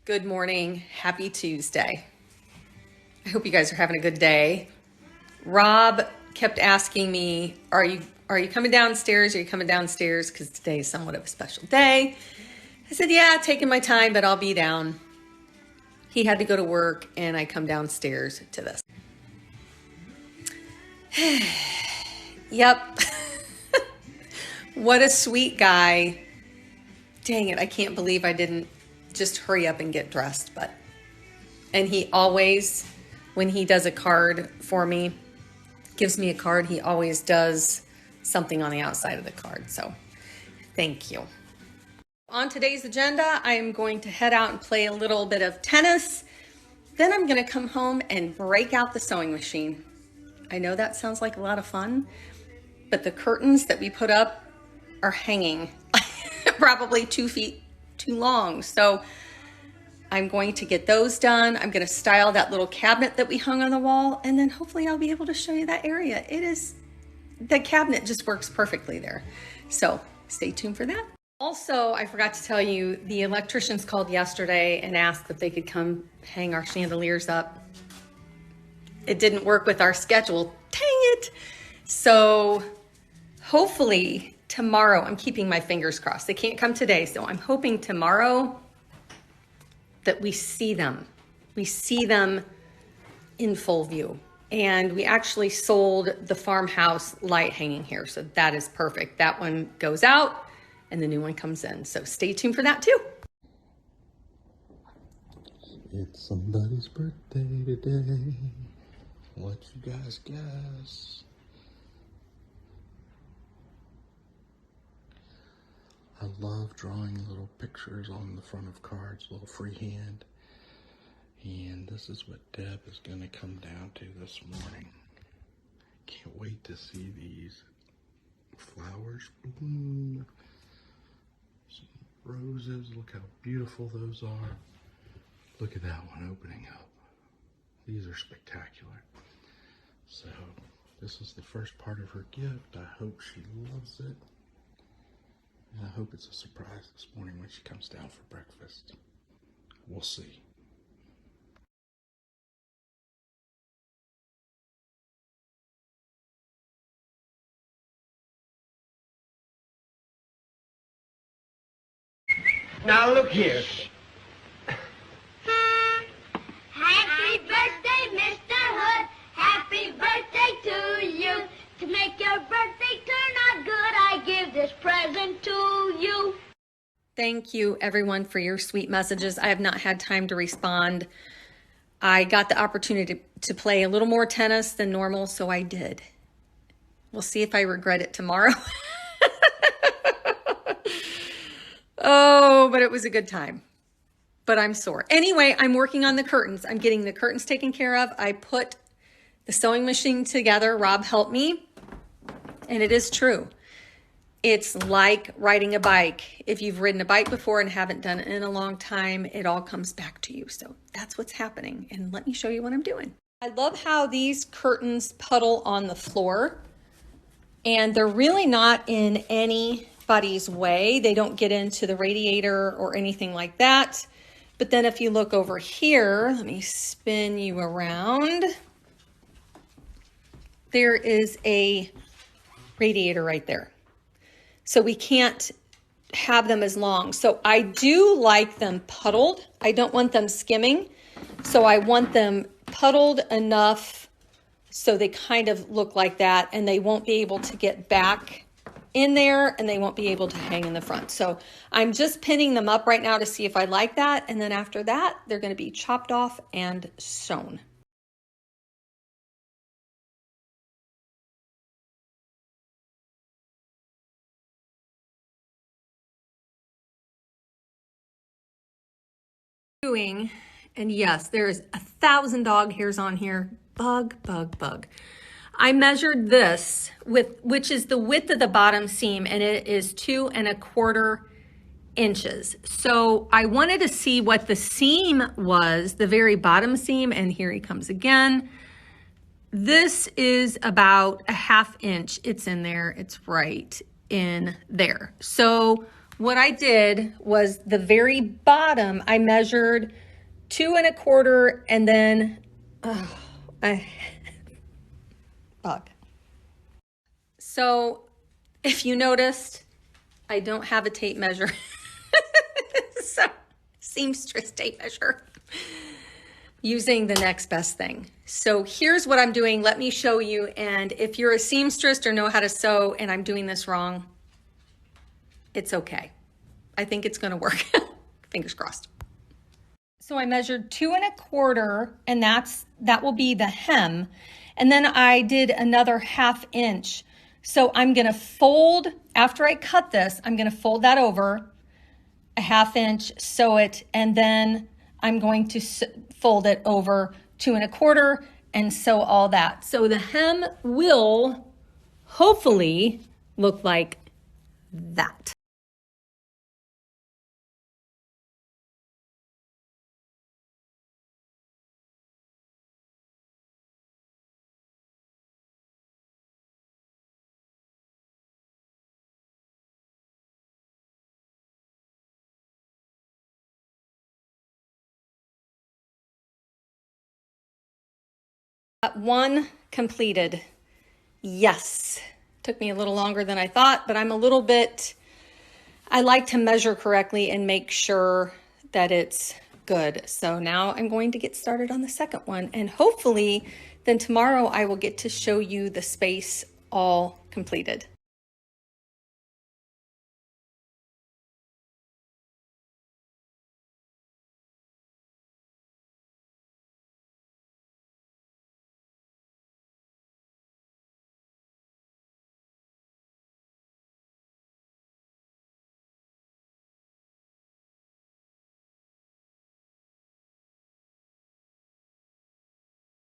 Good morning. Happy Tuesday. I hope you guys are having a good day. Rob kept asking me, are you coming downstairs? Are you coming downstairs? Because today is somewhat of a special day. I said, yeah, taking my time, but I'll be down. He had to go to work and I come downstairs to this. Yep. What a sweet guy. Dang it, I can't believe I didn't just hurry up and get dressed, and he always, when he does a card for me, gives me a card, he always does something on the outside of the card. So thank you. On today's agenda, I am going to head out and play a little bit of tennis. Then I'm going to come home and break out the sewing machine. I know that sounds like a lot of fun, but the curtains that we put up are hanging probably 2 feet too long. So I'm going to get those done. I'm going to style that little cabinet that we hung on the wall, and then hopefully I'll be able to show you that area. The cabinet just works perfectly there. So stay tuned for that. Also, I forgot to tell you, the electricians called yesterday and asked if they could come hang our chandeliers up. It didn't work with our schedule. Dang it. So hopefully tomorrow, I'm keeping my fingers crossed. They can't come today, so I'm hoping tomorrow that we see them. We see them in full view. And we actually sold the farmhouse light hanging here, so that is perfect. That one goes out and the new one comes in. So stay tuned for that too. It's somebody's birthday today. What you guys guess? I love drawing little pictures on the front of cards, little freehand. And this is what Deb is going to come down to this morning. Can't wait to see these flowers bloom. Some roses, look how beautiful those are. Look at that one opening up. These are spectacular. So this is the first part of her gift. I hope she loves it. And I hope it's a surprise this morning when she comes down for breakfast. We'll see. Now look here. Happy birthday, Mr. Hood. Happy birthday to you. To make your birthday turn out good, I give this present to you. Thank you everyone for your sweet messages. I have not had time to respond. I got the opportunity to play a little more tennis than normal, so I did. We'll see if I regret it tomorrow. Oh, but it was a good time. But I'm sore. Anyway, I'm working on the curtains. I'm getting the curtains taken care of. I put the sewing machine together. Rob helped me. And it is true. It's like riding a bike. If you've ridden a bike before and haven't done it in a long time, it all comes back to you. So that's what's happening. And let me show you what I'm doing. I love how these curtains puddle on the floor. And they're really not in anybody's way. They don't get into the radiator or anything like that. But then if you look over here, let me spin you around. There is a radiator right there. So we can't have them as long. So I do like them puddled. I don't want them skimming. So I want them puddled enough so they kind of look like that, and they won't be able to get back in there and they won't be able to hang in the front. So I'm just pinning them up right now to see if I like that. And then after that, they're going to be chopped off and sewn. And yes, there's 1,000 dog hairs on here. Bug, bug, bug. I measured this which is the width of the bottom seam, and it is 2¼ inches. So I wanted to see what the seam was, the very bottom seam, and here he comes again. This is about 1/2 inch. It's in there. It's right in there. So what I did was the very bottom, I measured 2 1/4 and then, bug. So if you noticed, I don't have a tape measure. So seamstress tape measure. Using the next best thing. So here's what I'm doing. Let me show you. And if you're a seamstress or know how to sew and I'm doing this wrong, it's okay. I think it's gonna work. Fingers crossed. So I measured 2 1/4 and that will be the hem. And then I did another 1/2 inch. So I'm gonna fold, after I cut this, I'm gonna fold that over a 1/2 inch, sew it, and then I'm going to fold it over 2 1/4 and sew all that. So the hem will hopefully look like that. One completed. Yes. Took me a little longer than I thought, but I like to measure correctly and make sure that it's good. So now I'm going to get started on the second one, and hopefully then tomorrow I will get to show you the space all completed.